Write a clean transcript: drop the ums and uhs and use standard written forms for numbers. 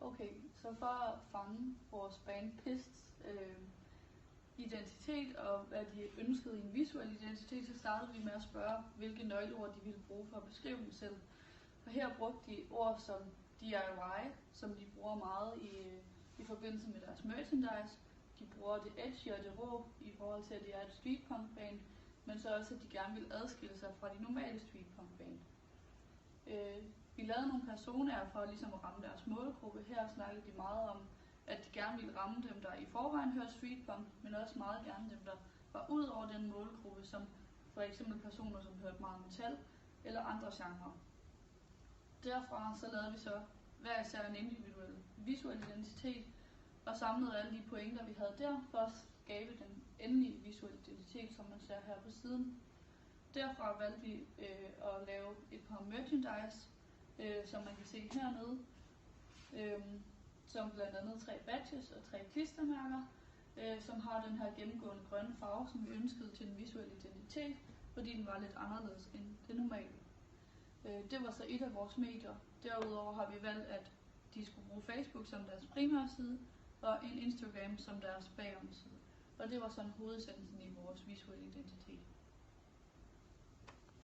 Okay, så for at fange vores band Pists identitet og hvad de ønskede i en visuel identitet, så startede vi med at spørge, hvilke nøgleord de ville bruge for at beskrive dem selv. Og her brugte de ord som DIY, som de bruger meget i forbindelse med deres merchandise. De bruger det edgy og det rå i forhold til, at de er et streetpunk-band, men så også, at de gerne vil adskille sig fra de normale streetpunk-band. Vi lavede nogle personer for ligesom at ramme deres målgruppe. Her snakkede de meget om, at de gerne ville ramme dem, der i forvejen hører streetpunk, men også meget gerne dem, der var ud over den målgruppe, som for eksempel personer, som hørte meget metal eller andre genrer. Derfra så lavede vi så hver især en individuel visuel identitet, og samlede alle de pointer, vi havde der, for at skabe den endelige visuelle identitet, som man ser her på siden. Derfra valgte vi at lave et par merchandise, som man kan se hernede, som blandt andet 3 badges og 3 klistermærker, som har den her gennemgående grønne farve, som vi ønskede til den visuelle identitet, fordi den var lidt anderledes end det normale. Det var så et af vores medier. Derudover har vi valgt, at de skulle bruge Facebook som deres primære side, og en Instagram som deres bagomside. Og det var sådan hovedessensen i vores visuelle identitet.